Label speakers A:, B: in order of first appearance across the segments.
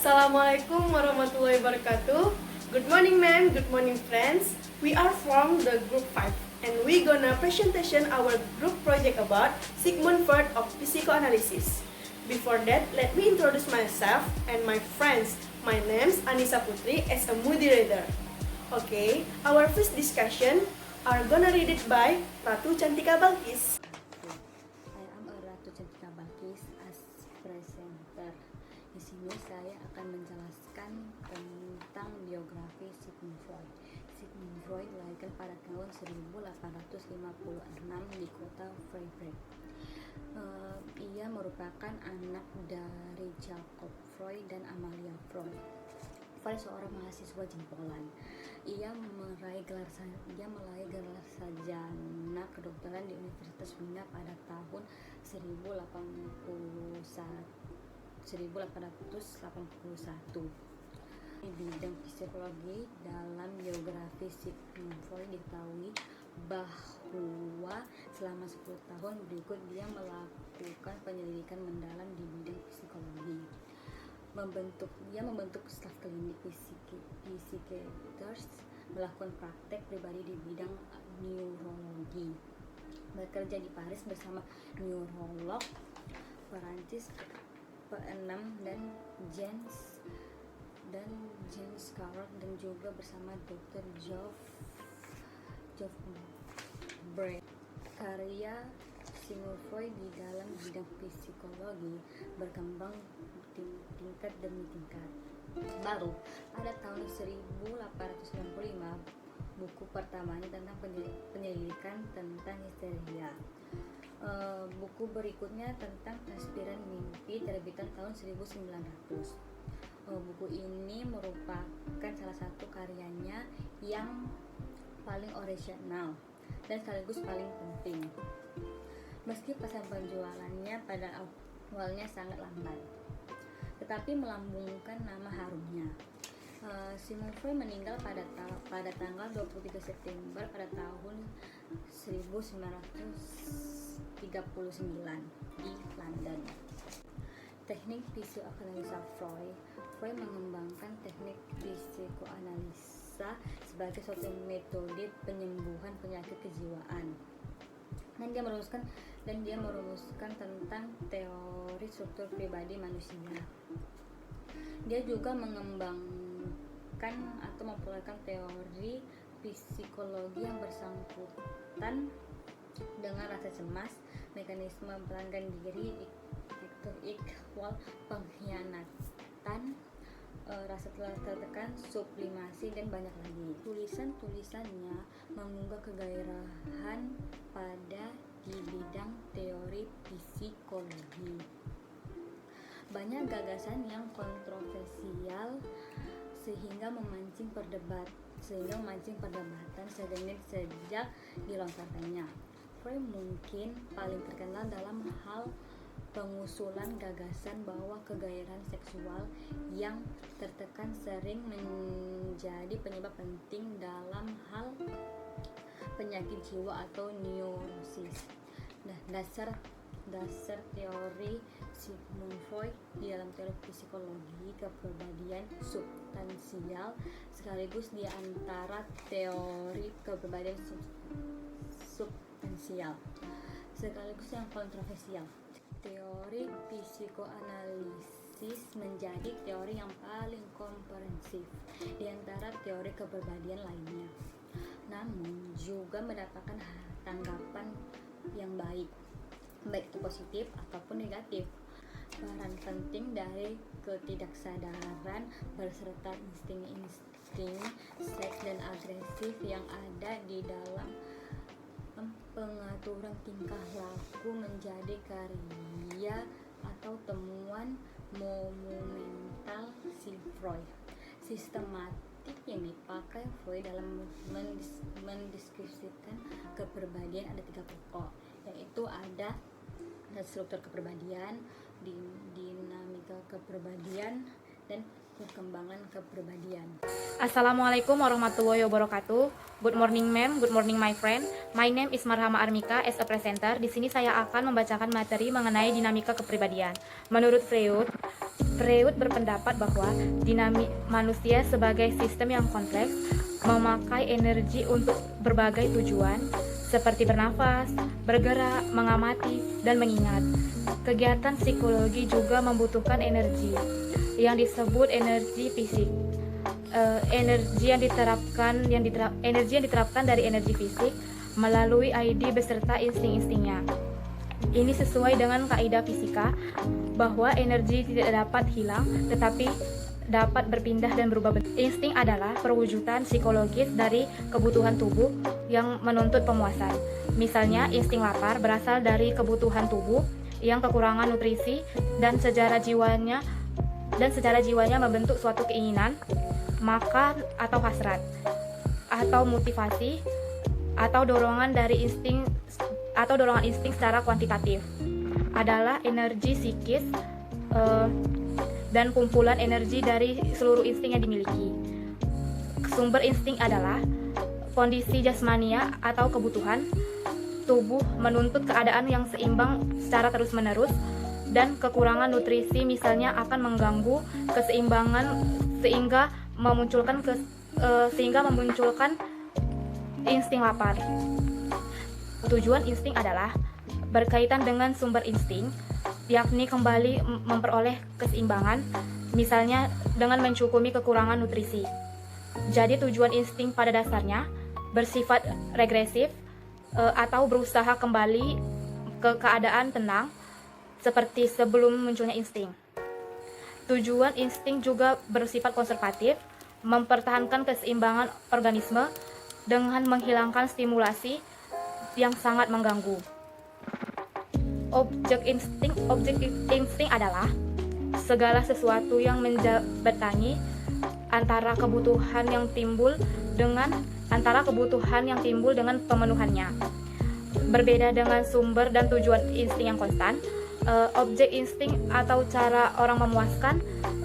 A: Assalamualaikum warahmatullahi wabarakatuh. Good morning, ma'am. Good morning, friends. We are from the group 5 and we gonna presentation our group project about Sigmund Freud of psychoanalysis. Before that, let me introduce myself and my friends. My name's Anissa Putri as a moderator. Okay, our first discussion are gonna read it by Ratu Cantika Balkis.
B: I am Ratu Cantika Balkis as presenter. Di sini saya akan menjelaskan tentang biografi Sigmund Freud. Sigmund Freud dilahirkan pada tahun 1856 di kota Freiburg. Ia merupakan anak dari Jakob Freud dan Amalia Freud. Freud seorang mahasiswa jempolan. Ia meraih gelar sarjana kedokteran di Universitas Wina pada tahun 1881. Di bidang psikologi, dalam biografi Sigmund Freud diketahui bahwa selama 10 tahun berikut dia melakukan penyelidikan mendalam di bidang psikologi. Dia membentuk staf klinik psikiaters, melakukan praktek pribadi di bidang neurologi, bekerja di Paris bersama neurolog Perancis P6 dan James Carrot, dan juga bersama Dr. Geoff Bray. Karya Sigmund Freud di dalam bidang psikologi berkembang tingkat demi tingkat. Baru pada tahun 1895 buku pertamanya tentang penyelidikan tentang histeria. Buku berikutnya tentang aspiran mimpi terbitan tahun 1900. Buku ini merupakan salah satu karyanya yang paling original dan sekaligus paling penting. Meski pasar penjualannya pada awalnya sangat lambat, tetapi melambungkan nama harumnya. Sigmund Freud meninggal pada tanggal 23 September pada tahun 1939 di London. Teknik psikoanalisa Freud mengembangkan teknik psikoanalisa sebagai suatu metode penyembuhan penyakit kejiwaan. Dan dia merumuskan tentang teori struktur pribadi manusia. Dia juga mengembangkan atau memperolehkan teori psikologi yang bersangkutan dengan rasa cemas, mekanisme pelanggan diri, ikhwal, pengkhianatan, rasa tertekan, sublimasi, dan banyak lagi. Tulisannya mengunggah kegairahan di bidang teori psikologi. Banyak gagasan yang kontroversial sehingga memancing perdebatan sejak dilontarkannya. Freud mungkin paling terkenal dalam hal pengusulan gagasan bahwa kegairahan seksual yang tertekan sering menjadi penyebab penting dalam hal penyakit jiwa atau neurosis. Dasar teori Sigmund Freud di dalam teori psikologi kepribadian substansial sekaligus di antara teori kepribadian substansial sekaligus yang kontroversial. Teori psikoanalisis menjadi teori yang paling komprehensif di antara teori kepribadian lainnya, namun juga mendapatkan tanggapan yang baik itu positif ataupun negatif. Peran penting dari ketidaksadaran berserta insting seks dan agresif yang ada di dalam pengaturan tingkah laku menjadi karya atau temuan monumental Freud. Sistematik yang dipakai Freud dalam mendeskripsikan kepribadian ada 3 pokok, yaitu ada struktur kepribadian, dinamika kepribadian, dan perkembangan kepribadian.
C: Assalamualaikum warahmatullahi wabarakatuh. Good morning, ma'am. Good morning, my friend. My name is Marhama Armika as a presenter. Di sini saya akan membacakan materi mengenai dinamika kepribadian. Menurut Freud, Freud berpendapat bahwa dinamik manusia sebagai sistem yang kompleks memakai energi untuk berbagai tujuan seperti bernafas, bergerak, mengamati, dan mengingat. Kegiatan psikologi juga membutuhkan energi yang disebut energi fisik. Energi yang diterapkan dari energi fisik melalui ID beserta insting-instingnya. Ini sesuai dengan kaidah fisika bahwa energi tidak dapat hilang tetapi dapat berpindah dan berubah bentuk. Insting adalah perwujudan psikologis dari kebutuhan tubuh yang menuntut pemuasan. Misalnya, insting lapar berasal dari kebutuhan tubuh yang kekurangan nutrisi dan secara jiwanya membentuk suatu keinginan, makan atau hasrat, atau motivasi, atau dorongan insting secara kuantitatif adalah energi psikis dan kumpulan energi dari seluruh insting yang dimiliki. Sumber insting adalah kondisi jasmania atau kebutuhan tubuh menuntut keadaan yang seimbang secara terus-menerus, dan kekurangan nutrisi misalnya akan mengganggu keseimbangan sehingga memunculkan insting lapar. Tujuan insting adalah berkaitan dengan sumber insting, yakni kembali memperoleh keseimbangan, misalnya dengan mencukupi kekurangan nutrisi. Jadi tujuan insting pada dasarnya bersifat regresif atau berusaha kembali ke keadaan tenang seperti sebelum munculnya insting. Tujuan insting juga bersifat konservatif, mempertahankan keseimbangan organisme dengan menghilangkan stimulasi yang sangat mengganggu. Objek insting adalah segala sesuatu yang menjembatani antara kebutuhan yang timbul dengan pemenuhannya. Berbeda dengan sumber dan tujuan insting yang konstan, objek insting atau cara orang memuaskan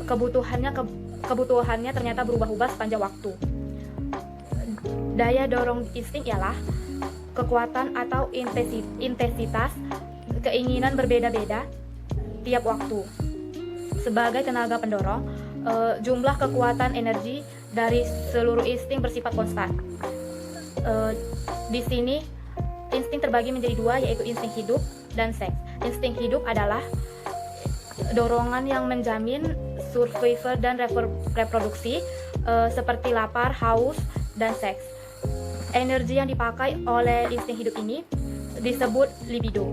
C: kebutuhannya ternyata berubah-ubah sepanjang waktu. Daya dorong insting ialah kekuatan atau intensitas keinginan berbeda-beda tiap waktu. Sebagai tenaga pendorong, jumlah kekuatan energi dari seluruh insting bersifat konstan. Di sini insting terbagi menjadi dua, yaitu insting hidup dan seks. Insting hidup adalah dorongan yang menjamin survival dan reproduksi, seperti lapar, haus, dan seks. Energi yang dipakai oleh insting hidup ini disebut libido.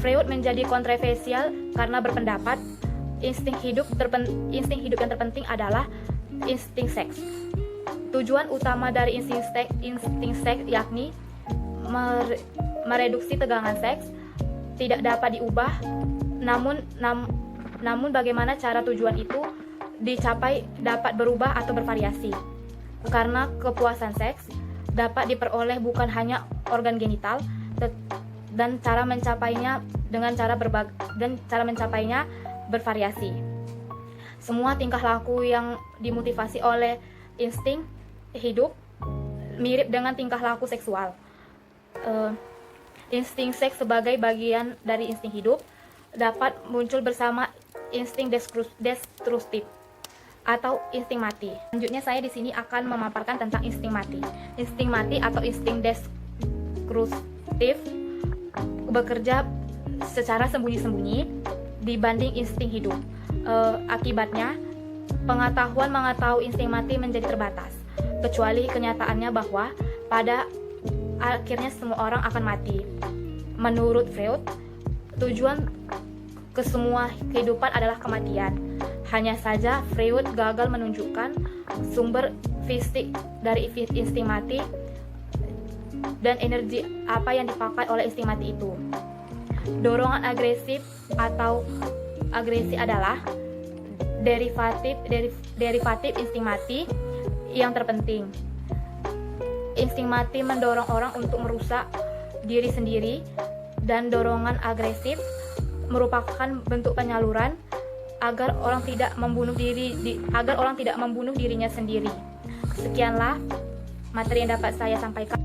C: Freud menjadi kontroversial karena berpendapat insting hidup yang terpenting adalah insting seks. Tujuan utama dari insting seks yakni mereduksi tegangan seks tidak dapat diubah, namun bagaimana cara tujuan itu dicapai dapat berubah atau bervariasi. Karena kepuasan seks dapat diperoleh bukan hanya organ genital, dan cara mencapainya bervariasi. Semua tingkah laku yang dimotivasi oleh insting hidup mirip dengan tingkah laku seksual. Insting seks sebagai bagian dari insting hidup dapat muncul bersama insting destruktif atau insting mati. Selanjutnya saya di sini akan memaparkan tentang insting mati. Insting mati atau insting destruktif bekerja secara sembunyi-sembunyi dibanding insting hidup. Akibatnya, pengetahuan mengetahui insting mati menjadi terbatas, kecuali kenyataannya bahwa pada akhirnya semua orang akan mati. Menurut Freud, tujuan kesemua kehidupan adalah kematian. Hanya saja Freud gagal menunjukkan sumber fisik dari insting mati dan energi apa yang dipakai oleh insting mati itu. Dorongan agresif atau agresi adalah derivatif insting mati yang terpenting. Insting mati mendorong orang untuk merusak diri sendiri, dan dorongan agresif merupakan bentuk penyaluran agar orang tidak membunuh dirinya sendiri. Sekianlah materi yang dapat saya sampaikan.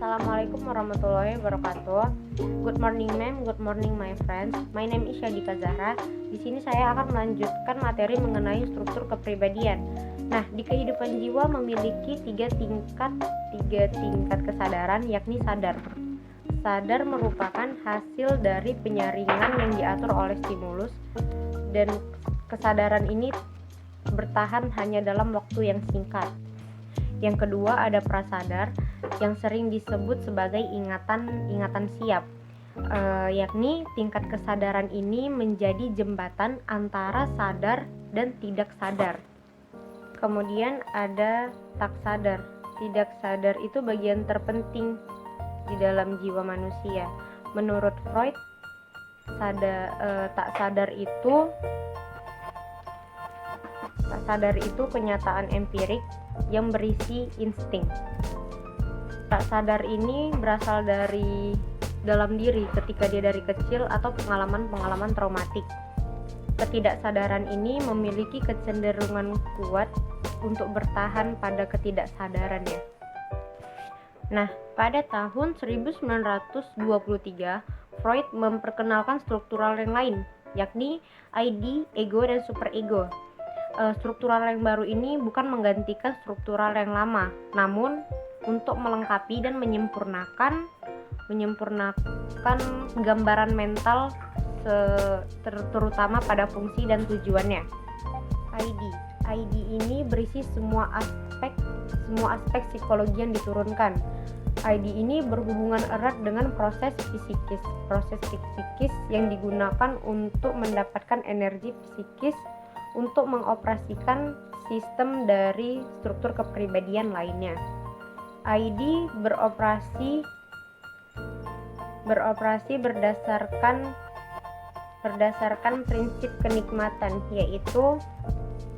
D: Assalamualaikum warahmatullahi wabarakatuh. Good morning ma'am, good morning my friends. My name is Syadika Zahra. Di sini saya akan melanjutkan materi mengenai struktur kepribadian. Nah, di kehidupan jiwa memiliki tiga tingkat kesadaran, yakni sadar. Sadar merupakan hasil dari penyaringan yang diatur oleh stimulus, dan kesadaran ini bertahan hanya dalam waktu yang singkat. Yang kedua ada prasadar, yang sering disebut sebagai ingatan siap, yakni tingkat kesadaran ini menjadi jembatan antara sadar dan tidak sadar. Kemudian ada tak sadar. Tidak sadar itu bagian terpenting di dalam jiwa manusia. Menurut Freud, tak sadar itu kenyataan empirik yang berisi insting. Tak sadar ini berasal dari dalam diri ketika dia dari kecil atau pengalaman-pengalaman traumatik. Ketidaksadaran ini memiliki kecenderungan kuat untuk bertahan pada ketidaksadarannya. Nah, pada tahun 1923, Freud memperkenalkan struktural yang lain, yakni ID, ego, dan superego. Struktural yang baru ini bukan menggantikan struktural yang lama, namun untuk melengkapi dan menyempurnakan gambaran mental terutama pada fungsi dan tujuannya. ID ini berisi semua aspek psikologi yang diturunkan. ID ini berhubungan erat dengan proses psikis yang digunakan untuk mendapatkan energi psikis untuk mengoperasikan sistem dari struktur kepribadian lainnya. ID beroperasi berdasarkan prinsip kenikmatan, yaitu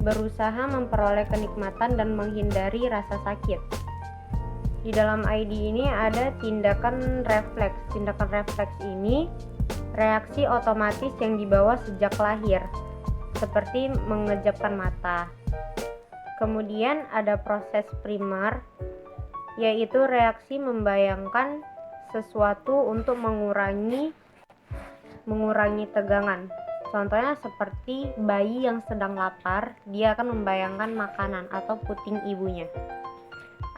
D: berusaha memperoleh kenikmatan dan menghindari rasa sakit. Di dalam ID ini ada tindakan refleks. Tindakan refleks ini reaksi otomatis yang dibawa sejak lahir, seperti mengejapkan mata. Kemudian ada proses primer, yaitu reaksi membayangkan sesuatu untuk mengurangi tegangan. Contohnya seperti bayi yang sedang lapar, dia akan membayangkan makanan atau puting ibunya.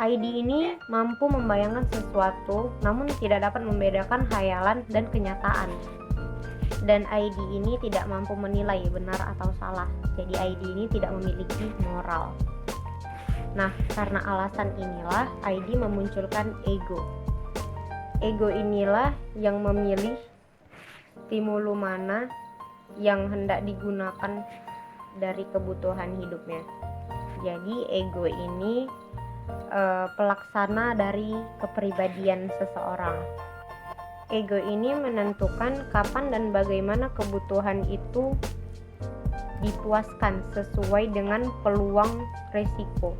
D: ID ini mampu membayangkan sesuatu, namun tidak dapat membedakan khayalan dan kenyataan. Dan ID ini tidak mampu menilai benar atau salah. Jadi ID ini tidak memiliki moral. Nah, karena alasan inilah ID memunculkan ego. Ego inilah yang memilih stimulus mana yang hendak digunakan dari kebutuhan hidupnya. Jadi ego ini pelaksana dari kepribadian seseorang. Ego ini menentukan kapan dan bagaimana kebutuhan itu dipuaskan sesuai dengan peluang resiko.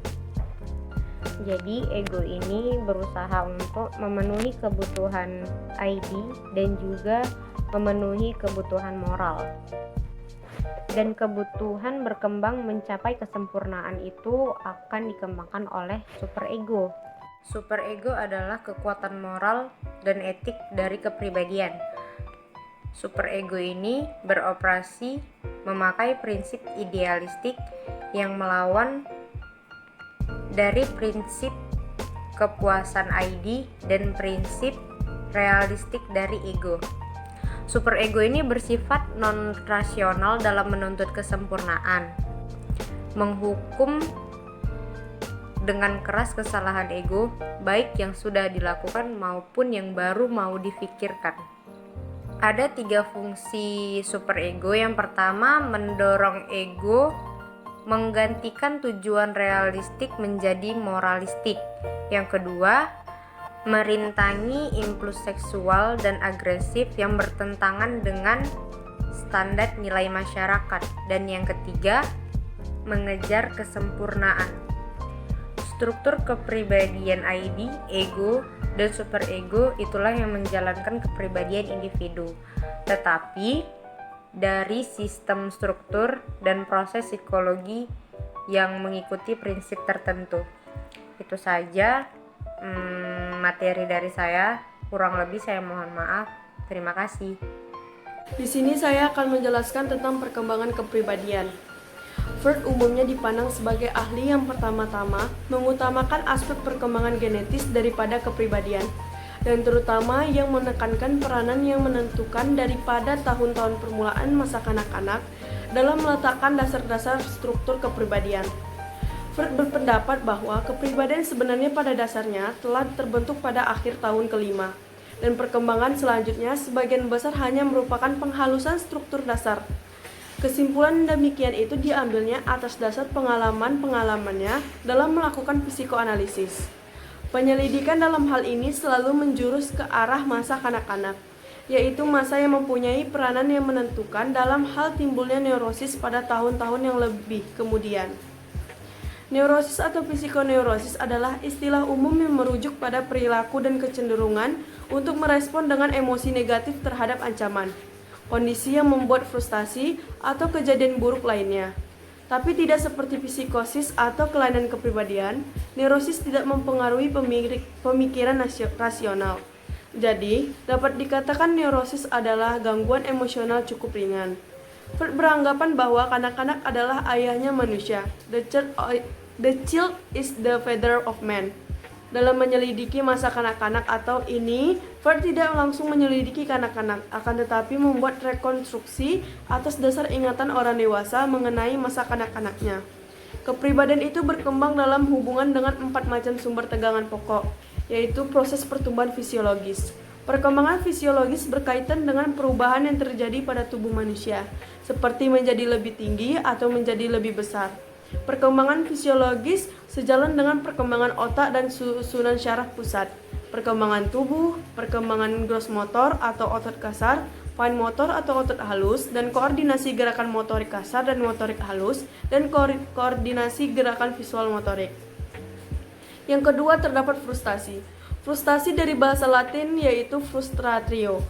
D: Jadi ego ini berusaha untuk memenuhi kebutuhan ID dan juga memenuhi kebutuhan moral. Dan kebutuhan berkembang mencapai kesempurnaan itu akan dikembangkan oleh superego. Superego adalah kekuatan moral dan etik dari kepribadian. Superego ini beroperasi memakai prinsip idealistik yang melawan dari prinsip kepuasan ID dan prinsip realistik dari ego. Superego ini bersifat non-rasional dalam menuntut kesempurnaan, menghukum dengan keras kesalahan ego, baik yang sudah dilakukan maupun yang baru mau difikirkan. Ada 3 fungsi superego. Yang pertama, mendorong ego menggantikan tujuan realistik menjadi moralistik. Yang kedua, merintangi impuls seksual dan agresif yang bertentangan dengan standar nilai masyarakat. Dan yang ketiga, mengejar kesempurnaan. Struktur kepribadian ID, ego, dan superego itulah yang menjalankan kepribadian individu. Tetapi dari sistem struktur dan proses psikologi yang mengikuti prinsip tertentu. Itu saja. materi dari saya. Kurang lebih saya mohon maaf. Terima kasih.
A: Di sini saya akan menjelaskan tentang perkembangan kepribadian. Freud umumnya dipandang sebagai ahli yang pertama-tama mengutamakan aspek perkembangan genetis daripada kepribadian, dan terutama yang menekankan peranan yang menentukan daripada tahun-tahun permulaan masa kanak-kanak dalam meletakkan dasar-dasar struktur kepribadian. Freud berpendapat bahwa kepribadian sebenarnya pada dasarnya telah terbentuk pada akhir tahun kelima, dan perkembangan selanjutnya sebagian besar hanya merupakan penghalusan struktur dasar. Kesimpulan demikian itu diambilnya atas dasar pengalaman-pengalamannya dalam melakukan psikoanalisis. Penyelidikan dalam hal ini selalu menjurus ke arah masa kanak-kanak, yaitu masa yang mempunyai peranan yang menentukan dalam hal timbulnya neurosis pada tahun-tahun yang lebih kemudian. Neurosis atau psikoneurosis adalah istilah umum yang merujuk pada perilaku dan kecenderungan untuk merespon dengan emosi negatif terhadap ancaman, kondisi yang membuat frustasi atau kejadian buruk lainnya. Tapi tidak seperti psikosis atau kelainan kepribadian, neurosis tidak mempengaruhi pemikiran rasional. Jadi, dapat dikatakan neurosis adalah gangguan emosional cukup ringan. Freud beranggapan bahwa kanak-kanak adalah ayahnya manusia. The child is the father of man. Dalam menyelidiki masa kanak-kanak atau ini, Freud tidak langsung menyelidiki kanak-kanak, akan tetapi membuat rekonstruksi atas dasar ingatan orang dewasa mengenai masa kanak-kanaknya. Kepribadian itu berkembang dalam hubungan dengan 4 macam sumber tegangan pokok, yaitu proses pertumbuhan fisiologis. Perkembangan fisiologis berkaitan dengan perubahan yang terjadi pada tubuh manusia, seperti menjadi lebih tinggi atau menjadi lebih besar. Perkembangan fisiologis sejalan dengan perkembangan otak dan susunan syaraf pusat, perkembangan tubuh, perkembangan gross motor atau otot kasar, fine motor atau otot halus, dan koordinasi gerakan motorik kasar dan motorik halus, dan koordinasi gerakan visual motorik. Yang kedua, terdapat frustasi. Frustasi dari bahasa Latin yaitu frustratio,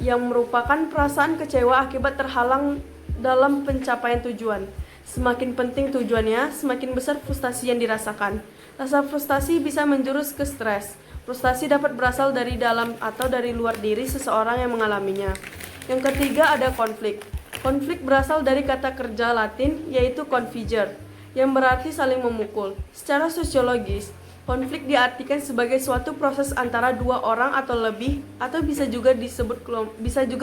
A: yang merupakan perasaan kecewa akibat terhalang dalam pencapaian tujuan. Semakin penting tujuannya, semakin besar frustasi yang dirasakan. Rasa frustasi bisa menjurus ke stres. Frustasi dapat berasal dari dalam atau dari luar diri seseorang yang mengalaminya. Yang ketiga ada konflik. Konflik berasal dari kata kerja Latin yaitu configere, yang berarti saling memukul. Secara sosiologis, konflik diartikan sebagai suatu proses antara dua orang atau lebih, atau bisa juga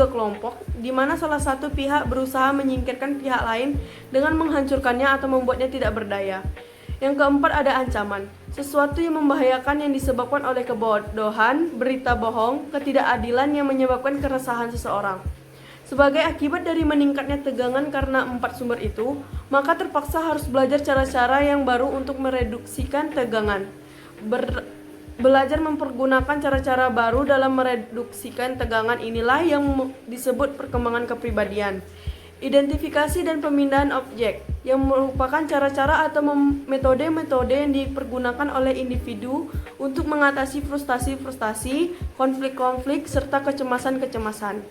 A: kelompok, di mana salah satu pihak berusaha menyingkirkan pihak lain dengan menghancurkannya atau membuatnya tidak berdaya. Yang keempat ada ancaman, sesuatu yang membahayakan yang disebabkan oleh kebodohan, berita bohong, ketidakadilan yang menyebabkan keresahan seseorang. Sebagai akibat dari meningkatnya tegangan karena 4 sumber itu, maka terpaksa harus belajar cara-cara yang baru untuk mereduksikan tegangan. Belajar mempergunakan cara-cara baru dalam mereduksikan tegangan inilah yang disebut perkembangan kepribadian. Identifikasi dan pemindahan objek, yang merupakan cara-cara atau metode-metode yang dipergunakan oleh individu untuk mengatasi frustasi-frustasi, konflik-konflik, serta kecemasan-kecemasan.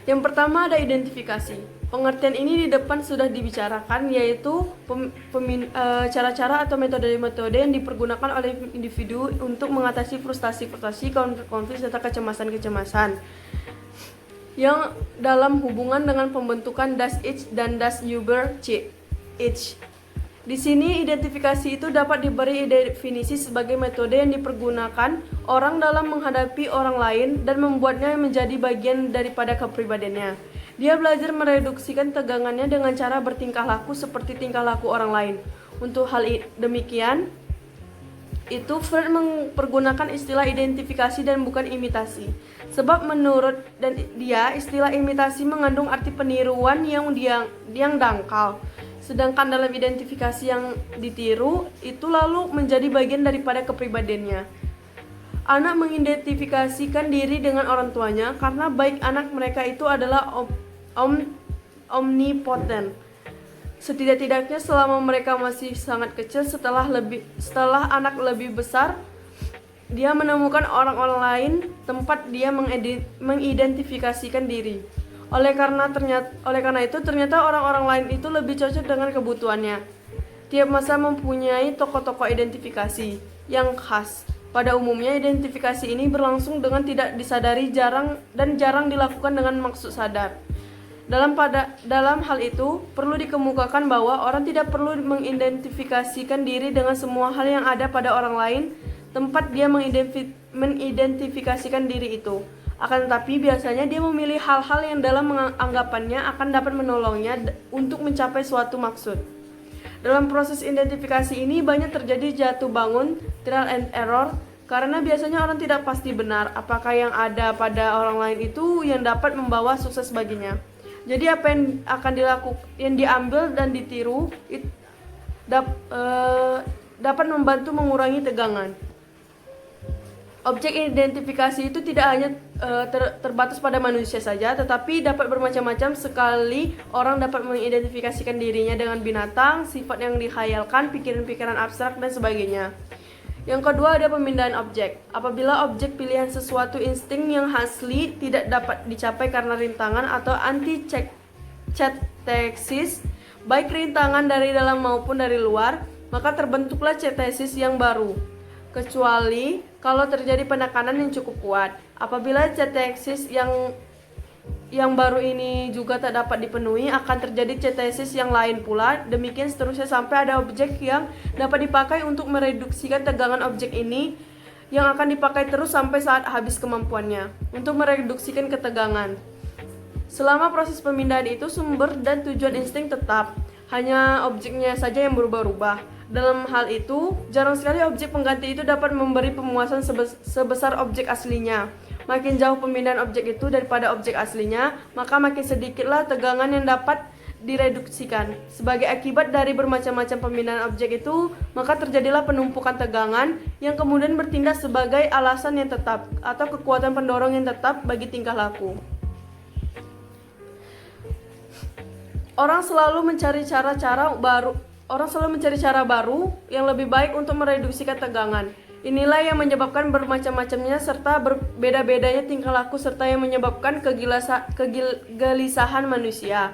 A: Yang pertama ada identifikasi. Pengertian ini di depan sudah dibicarakan, yaitu cara-cara atau metode-metode yang dipergunakan oleh individu untuk mengatasi frustasi-frustasi, konflik-konflik, serta kecemasan-kecemasan yang dalam hubungan dengan pembentukan das Ich dan das Ich. Di sini identifikasi itu dapat diberi definisi sebagai metode yang dipergunakan orang dalam menghadapi orang lain dan membuatnya menjadi bagian daripada kepribadiannya. Dia belajar mereduksikan tegangannya dengan cara bertingkah laku seperti tingkah laku orang lain. Untuk hal demikian, itu Freud mempergunakan istilah identifikasi dan bukan imitasi. Sebab menurut dia istilah imitasi mengandung arti peniruan yang dangkal. Sedangkan dalam identifikasi yang ditiru, itu lalu menjadi bagian daripada kepribadiannya. Anak mengidentifikasikan diri dengan orang tuanya karena baik anak mereka itu adalah omnipotent. Setidak-tidaknya selama mereka masih sangat kecil, setelah anak lebih besar, dia menemukan orang-orang lain tempat dia mengidentifikasikan diri. Oleh karena itu ternyata orang-orang lain itu lebih cocok dengan kebutuhannya. Tiap masa mempunyai tokoh-tokoh identifikasi yang khas. Pada umumnya, identifikasi ini berlangsung dengan tidak disadari jarang dilakukan dengan maksud sadar. Dalam hal itu, perlu dikemukakan bahwa orang tidak perlu mengidentifikasikan diri dengan semua hal yang ada pada orang lain tempat dia mengidentifikasikan diri itu. Akan tetapi, biasanya dia memilih hal-hal yang dalam anggapannya akan dapat menolongnya untuk mencapai suatu maksud. Dalam proses identifikasi ini banyak terjadi jatuh bangun, trial and error, karena biasanya orang tidak pasti benar apakah yang ada pada orang lain itu yang dapat membawa sukses baginya. Jadi apa yang akan yang diambil dan ditiru dapat membantu mengurangi tegangan. Objek identifikasi itu tidak hanya terbatas pada manusia saja, tetapi dapat bermacam-macam. Sekali orang dapat mengidentifikasikan dirinya dengan binatang, sifat yang dihayalkan, pikiran-pikiran abstrak, dan sebagainya. Yang kedua ada pemindahan objek. Apabila objek pilihan sesuatu insting yang asli tidak dapat dicapai karena rintangan atau anti-cetesis, baik rintangan dari dalam maupun dari luar, maka terbentuklah cetesis yang baru. Kecuali kalau terjadi penekanan yang cukup kuat. Apabila cetesis yang baru ini juga tak dapat dipenuhi, akan terjadi cetesis yang lain pula. Demikian seterusnya sampai ada objek yang dapat dipakai untuk mereduksikan tegangan objek ini, yang akan dipakai terus sampai saat habis kemampuannya untuk mereduksikan ketegangan. Selama proses pemindahan itu, sumber dan tujuan insting tetap, hanya objeknya saja yang berubah-ubah. Dalam hal itu, jarang sekali objek pengganti itu dapat memberi pemuasan sebesar objek aslinya. Makin jauh pemindahan objek itu daripada objek aslinya, maka makin sedikitlah tegangan yang dapat direduksikan. Sebagai akibat dari bermacam-macam pemindahan objek itu, maka terjadilah penumpukan tegangan yang kemudian bertindak sebagai alasan yang tetap atau kekuatan pendorong yang tetap bagi tingkah laku. Orang selalu mencari cara baru yang lebih baik untuk mereduksikan tegangan. Inilah yang menyebabkan bermacam-macamnya serta berbeda-bedanya tingkah laku serta yang menyebabkan kegelisahan manusia.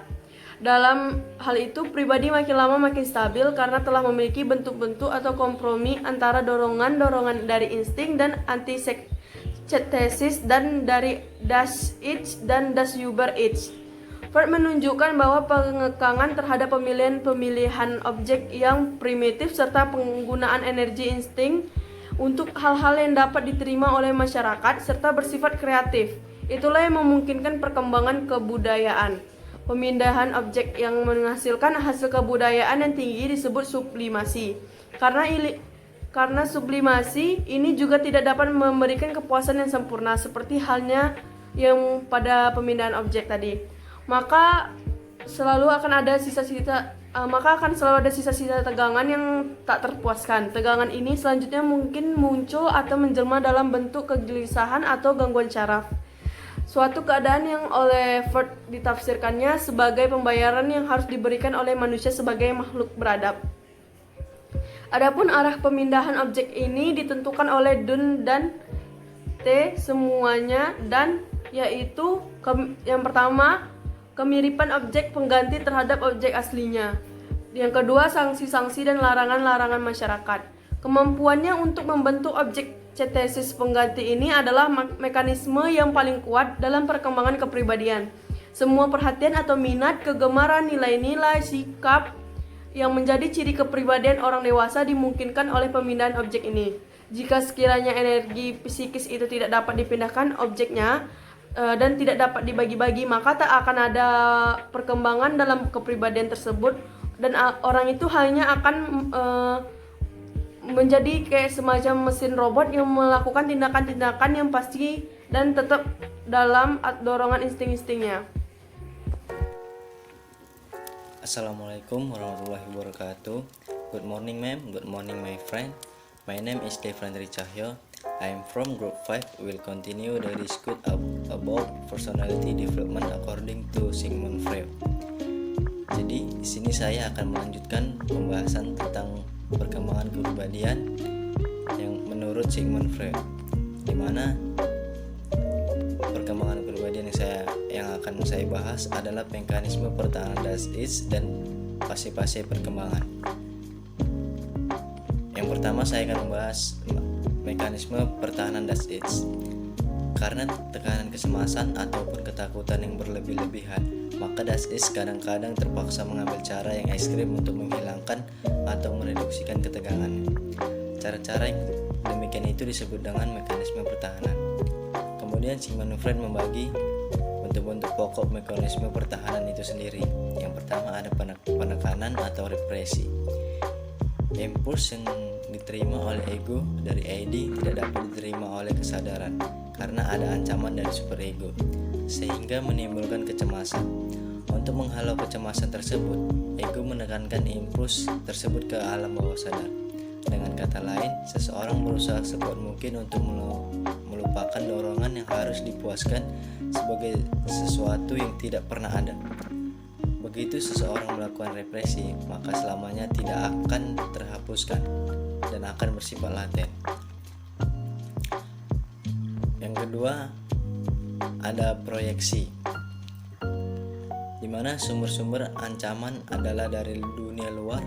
A: Dalam hal itu, pribadi makin lama makin stabil karena telah memiliki bentuk-bentuk atau kompromi antara dorongan dari insting dan anti-cetesis dan dari das Ich dan das Über Ich. Freud menunjukkan bahwa pengekangan terhadap pemilihan objek yang primitif serta penggunaan energi insting untuk hal-hal yang dapat diterima oleh masyarakat serta bersifat kreatif. Itulah yang memungkinkan perkembangan kebudayaan. Pemindahan objek yang menghasilkan hasil kebudayaan yang tinggi disebut sublimasi. Karena sublimasi ini juga tidak dapat memberikan kepuasan yang sempurna seperti halnya yang pada pemindahan objek tadi. Maka akan selalu ada sisa-sisa tegangan yang tak terpuaskan. Tegangan ini selanjutnya mungkin muncul atau menjelma dalam bentuk kegelisahan atau gangguan syaraf. Suatu keadaan yang oleh Freud ditafsirkannya sebagai pembayaran yang harus diberikan oleh manusia sebagai makhluk beradab. Adapun arah pemindahan objek ini ditentukan oleh Dunn dan T semuanya, dan yaitu yang pertama, kemiripan objek pengganti terhadap objek aslinya. Yang kedua, sanksi-sanksi dan larangan-larangan masyarakat. Kemampuannya untuk membentuk objek cetesis pengganti ini adalah mekanisme yang paling kuat dalam perkembangan kepribadian. Semua perhatian atau minat, kegemaran, nilai-nilai, sikap yang menjadi ciri kepribadian orang dewasa dimungkinkan oleh pemindahan objek ini. Jika sekiranya energi psikis itu tidak dapat dipindahkan objeknya, dan tidak dapat dibagi-bagi, maka tak akan ada perkembangan dalam kepribadian tersebut, dan orang itu hanya akan menjadi kayak semacam mesin robot yang melakukan tindakan-tindakan yang pasti dan tetap dalam dorongan insting-instingnya.
E: Assalamualaikum warahmatullahi wabarakatuh. Good morning ma'am, good morning my friend. My name is Devlandri Cahyo. I am from Group 5. We will continue the discussion about personality development according to Sigmund Freud. Jadi di sini saya akan melanjutkan pembahasan tentang perkembangan kepribadian yang menurut Sigmund Freud, di mana perkembangan kepribadian yang akan saya bahas adalah mekanisme pertahanan das Ich dan fase-fase perkembangan. Yang pertama saya akan membahas mekanisme pertahanan Das Ist. Karena tekanan kecemasan ataupun ketakutan yang berlebih-lebihan, maka Das Ist kadang-kadang terpaksa mengambil cara yang ekstrim untuk menghilangkan atau mereduksikan ketegangannya. Cara-cara yang demikian itu disebut dengan mekanisme pertahanan. Kemudian Sigmund Freud membagi bentuk-bentuk pokok mekanisme pertahanan itu sendiri. Yang pertama ada penekanan atau represi. Impuls yang diterima oleh ego dari ID tidak dapat diterima oleh kesadaran karena ada ancaman dari superego, sehingga menimbulkan kecemasan. Untuk menghalau kecemasan tersebut, ego menekankan impuls tersebut ke alam bawah sadar. Dengan kata lain, seseorang berusaha sekuat mungkin untuk melupakan dorongan yang harus dipuaskan sebagai sesuatu yang tidak pernah ada. Begitu seseorang melakukan represi, maka selamanya tidak akan terhapuskan dan akan bersifat laten. Yang kedua, ada proyeksi, di mana sumber-sumber ancaman adalah dari dunia luar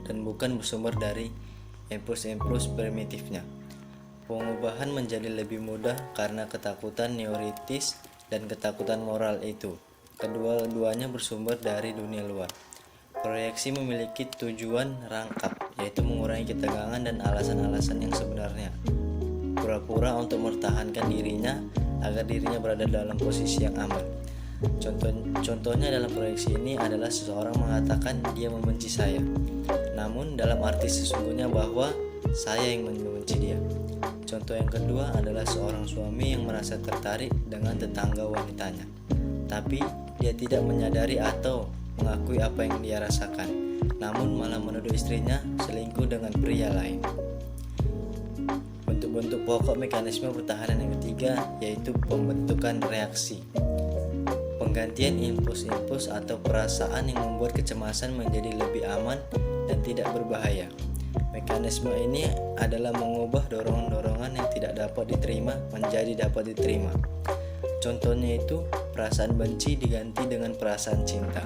E: dan bukan bersumber dari impuls-impuls primitifnya. Pengubahan menjadi lebih mudah karena ketakutan neuritis dan ketakutan moral itu. Kedua-duanya bersumber dari dunia luar. Proyeksi memiliki tujuan rangkap, yaitu mengurangi ketegangan dan alasan-alasan yang sebenarnya. Pura-pura untuk mempertahankan dirinya agar dirinya berada dalam posisi yang aman. Contohnya dalam proyeksi ini adalah seseorang mengatakan dia membenci saya, namun dalam arti sesungguhnya bahwa saya yang membenci dia. Contoh yang kedua adalah seorang suami yang merasa tertarik dengan tetangga wanitanya, tapi dia tidak menyadari atau mengakui apa yang dia rasakan, namun malah menuduh istrinya selingkuh dengan pria lain. Bentuk-bentuk pokok mekanisme pertahanan yang ketiga yaitu pembentukan reaksi. Penggantian impuls-impuls atau perasaan yang membuat kecemasan menjadi lebih aman dan tidak berbahaya. Mekanisme ini adalah mengubah dorongan-dorongan yang tidak dapat diterima menjadi dapat diterima. Contohnya itu, perasaan benci diganti dengan perasaan cinta.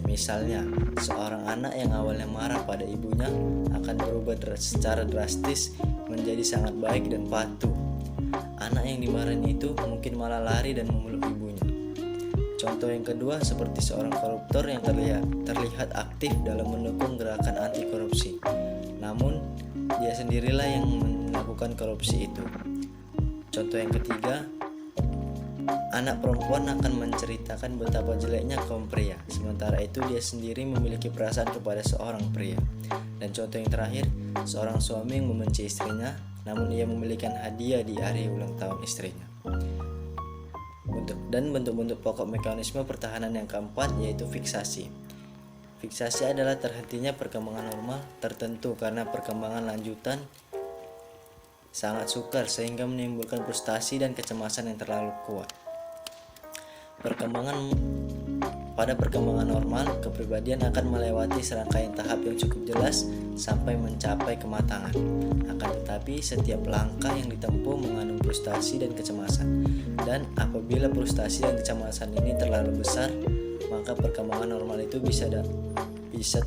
E: Misalnya, seorang anak yang awalnya marah pada ibunya akan berubah secara drastis menjadi sangat baik dan patuh. Anak yang dimarahin itu mungkin malah lari dan memeluk ibunya. Contoh yang kedua seperti seorang koruptor yang terlihat aktif dalam mendukung gerakan anti korupsi, namun dia sendirilah yang melakukan korupsi itu. Contoh yang ketiga, anak perempuan akan menceritakan betapa jeleknya kaum pria, sementara itu dia sendiri memiliki perasaan kepada seorang pria. Dan contoh yang terakhir, seorang suami yang membenci istrinya, namun ia membelikan hadiah di hari ulang tahun istrinya. Dan bentuk-bentuk pokok mekanisme pertahanan yang keempat yaitu fiksasi. Fiksasi adalah terhentinya perkembangan normal tertentu karena perkembangan lanjutan sangat sukar sehingga menimbulkan frustasi dan kecemasan yang terlalu kuat. Pada perkembangan normal, kepribadian akan melewati serangkaian tahap yang cukup jelas sampai mencapai kematangan. Akan tetapi, setiap langkah yang ditempuh mengandung frustasi dan kecemasan. Dan apabila frustasi dan kecemasan ini terlalu besar, maka perkembangan normal itu bisa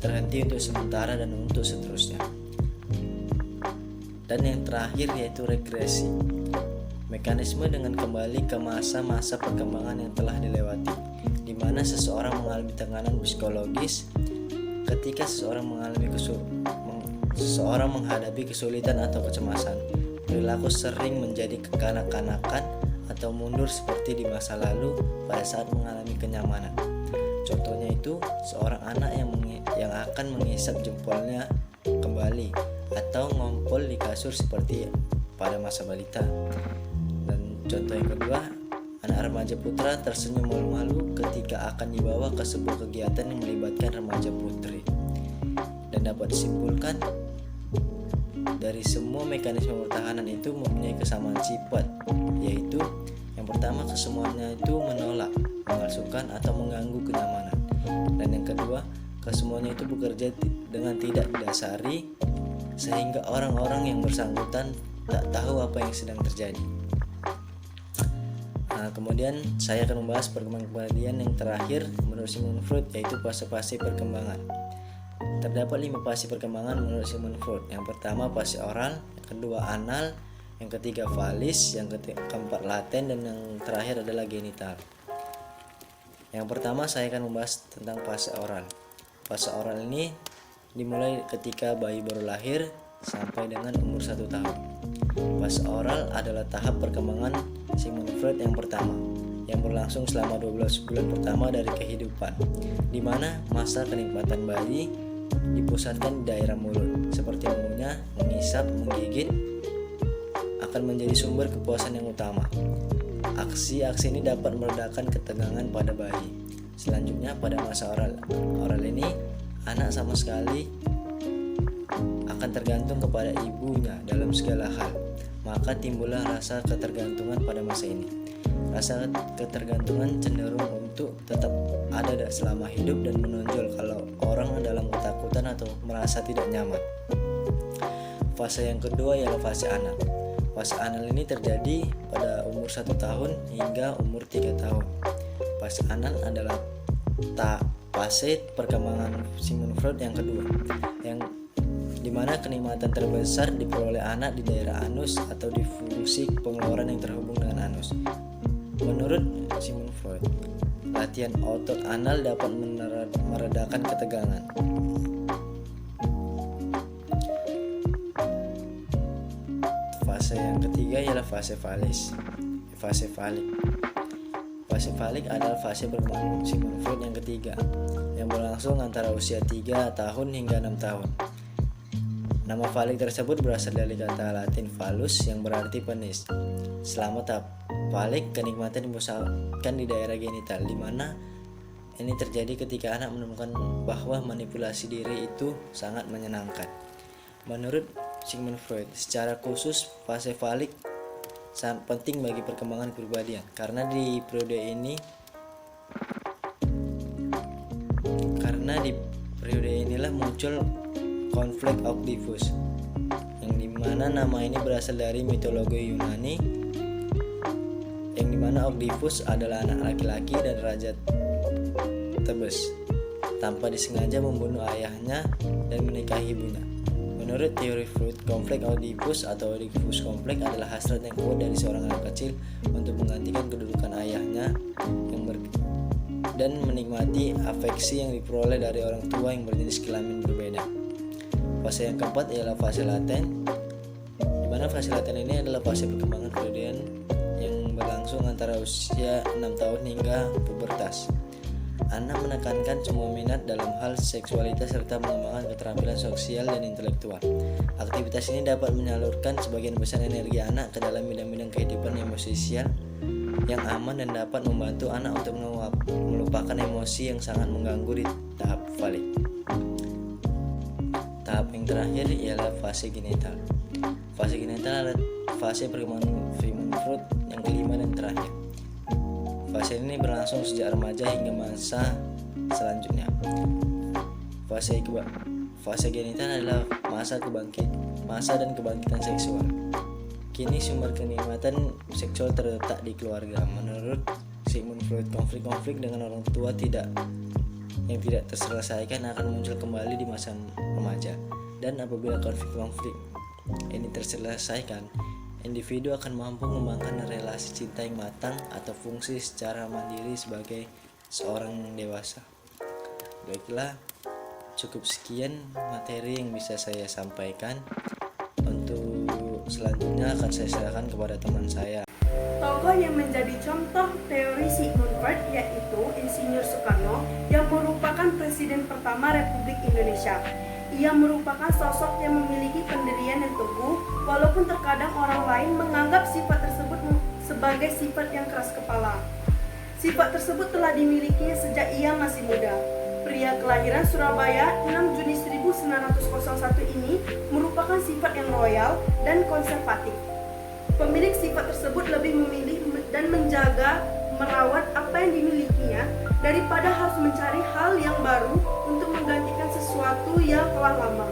E: terhenti untuk sementara dan untuk seterusnya. Dan yang terakhir yaitu regresi. Mekanisme dengan kembali ke masa-masa perkembangan yang telah dilewati, di mana seseorang mengalami tekanan psikologis. Ketika seseorang menghadapi kesulitan atau kecemasan, perilaku sering menjadi kekanak-kanakan atau mundur seperti di masa lalu pada saat mengalami kenyamanan. Contohnya itu seorang anak yang akan menghisap jempolnya kembali atau ngompol di kasur seperti pada masa balita. Dan contoh yang kedua, anak remaja putra tersenyum malu-malu ketika akan dibawa ke sebuah kegiatan yang melibatkan remaja putri. Dan dapat disimpulkan dari semua mekanisme pertahanan itu mempunyai kesamaan sifat, yaitu yang pertama kesemuanya itu menolak, memalsukan atau mengganggu kenyamanan. Dan yang kedua, kesemuanya itu bekerja dengan tidak didasari sehingga orang-orang yang bersangkutan tak tahu apa yang sedang terjadi. Kemudian saya akan membahas perkembangan kepribadian yang terakhir menurut Sigmund Freud, yaitu fase-fase perkembangan. Terdapat 5 fase perkembangan menurut Sigmund Freud. Yang pertama fase oral, yang kedua anal, yang ketiga valis, yang keempat laten, dan yang terakhir adalah genital. Yang pertama saya akan membahas tentang fase oral. Fase oral ini dimulai ketika bayi baru lahir sampai dengan umur 1 tahun. Fase oral adalah tahap perkembangan Sigmund Freud yang pertama, yang berlangsung selama 12 bulan pertama dari kehidupan, di mana masa kenikmatan bayi dipusatkan di daerah mulut, seperti mengunyah, mengisap, menggigit akan menjadi sumber kepuasan yang utama. Aksi-aksi ini dapat meredakan ketegangan pada bayi. Selanjutnya pada masa oral ini anak sama sekali akan tergantung kepada ibunya dalam segala hal. Maka timbullah rasa ketergantungan pada masa ini. Rasa ketergantungan cenderung untuk tetap ada selama hidup dan menonjol kalau orang dalam ketakutan atau merasa tidak nyaman. Fase yang kedua ialah fase anal. Fase anal ini terjadi pada umur 1 tahun hingga umur 3 tahun. Fase anal adalah fase perkembangan Sigmund Freud yang kedua, yang dimana kenikmatan terbesar diperoleh anak di daerah anus atau di fungsi pengeluaran yang terhubung dengan anus. Menurut Sigmund Freud, latihan otot anal dapat meredakan ketegangan. Fase yang ketiga ialah fase valis. Fase falik. Fase falik adalah fase perkembangan Sigmund Freud yang ketiga, yang berlangsung antara usia 3 tahun hingga 6 tahun. Nama falik tersebut berasal dari kata Latin phallus yang berarti penis. Selama tahap falik, kenikmatan dipusatkan di daerah genital, di mana ini terjadi ketika anak menemukan bahwa manipulasi diri itu sangat menyenangkan. Menurut Sigmund Freud, secara khusus fase falik sangat penting bagi perkembangan kepribadian, karena di periode inilah muncul konflik Oedipus, yang dimana nama ini berasal dari mitologi Yunani, yang dimana Oedipus adalah anak laki-laki dan Raja Thebes tanpa disengaja membunuh ayahnya dan menikahi ibunya. Menurut teori Freud, konflik Oedipus atau Oedipus konflik adalah hasrat yang kuat dari seorang anak kecil untuk menggantikan kedudukan ayahnya dan menikmati afeksi yang diperoleh dari orang tua yang berjenis kelamin berbeda. Fase yang keempat ialah fase laten, di mana fase laten ini adalah fase perkembangan kepribadian yang berlangsung antara usia 6 tahun hingga pubertas. Anak menekankan semua minat dalam hal seksualitas serta mengembangkan keterampilan sosial dan intelektual. Aktivitas ini dapat menyalurkan sebagian besar energi anak ke dalam bidang-bidang kehidupan sosial yang aman dan dapat membantu anak untuk melupakan emosi yang sangat mengganggu di tahap falik. Tahap yang terakhir ialah fase genital. Fase genital adalah fase perkembangan Sigmund Freud yang kelima dan terakhir. Fase ini berlangsung sejak remaja hingga masa selanjutnya. Fase genital adalah masa dan kebangkitan seksual. Kini sumber kenikmatan seksual terletak di keluarga. Menurut Sigmund Freud, konflik-konflik dengan orang tua yang tidak terselesaikan akan muncul kembali di masa remaja. Dan apabila konflik-konflik ini terselesaikan, individu akan mampu mengembangkan relasi cinta yang matang atau fungsi secara mandiri sebagai seorang dewasa. Baiklah, cukup sekian materi yang bisa saya sampaikan. Untuk selanjutnya akan saya serahkan kepada teman saya.
A: Tokoh yang menjadi contoh teori Sigmund Freud yaitu Insinyur Soekarno yang merupakan Presiden pertama Republik Indonesia. Ia merupakan sosok yang memiliki pendirian yang teguh, walaupun terkadang orang lain menganggap sifat tersebut sebagai sifat yang keras kepala. Sifat tersebut telah dimilikinya sejak ia masih muda. Pria kelahiran Surabaya 6 Juni 1901 ini merupakan sifat yang loyal dan konservatif. Pemilik sifat tersebut lebih memilih dan menjaga merawat apa yang dimilikinya daripada harus mencari hal yang baru untuk menggantikan sesuatu yang telah lama.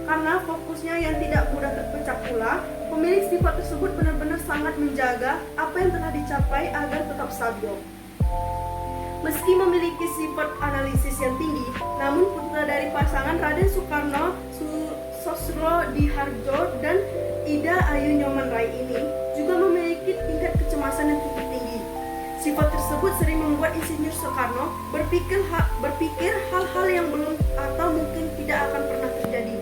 A: Karena fokusnya yang tidak mudah terpecah pula, pemilik sifat tersebut benar-benar sangat menjaga apa yang telah dicapai agar tetap stabil. Meski memiliki sifat analisis yang tinggi, namun putra dari pasangan Raden Soekarno, Sosro Dihardjo dan Ida Ayu Nyoman Rai ini juga memiliki tingkat kecemasan yang cukup tinggi. Sifat tersebut sering membuat Insinyur Soekarno berpikir hal-hal yang belum atau mungkin tidak akan pernah terjadi.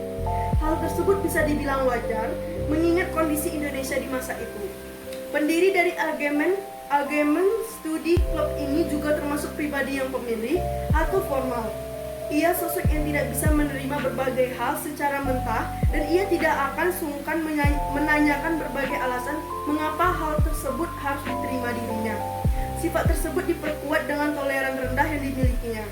A: Hal tersebut bisa dibilang wajar mengingat kondisi Indonesia di masa itu. Pendiri dari Algemen Studi Club ini juga termasuk pribadi yang pemilih atau formal. Ia sosok yang tidak bisa menerima berbagai hal secara mentah dan ia tidak akan sungkan menanyakan berbagai alasan mengapa hal tersebut harus diterima dirinya. Sifat tersebut diperkuat dengan toleran rendah yang dimilikinya.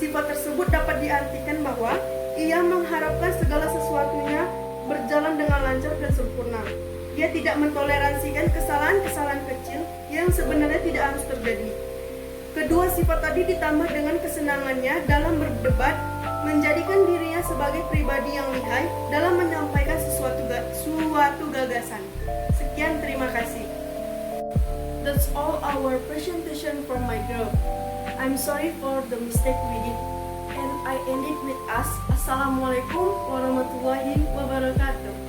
A: Sifat tersebut dapat diartikan bahwa ia mengharapkan segala sesuatunya berjalan dengan lancar dan sempurna. Dia tidak mentoleransikan kesalahan-kesalahan kecil yang sebenarnya tidak harus terjadi. Kedua sifat tadi ditambah dengan kesenangannya dalam berdebat, menjadikan dirinya sebagai pribadi yang lihai dalam menyampaikan suatu gagasan. Sekian, terima kasih. That's all our presentation from my group. I'm sorry for the mistake we did. And I end it with us. Assalamualaikum warahmatullahi wabarakatuh.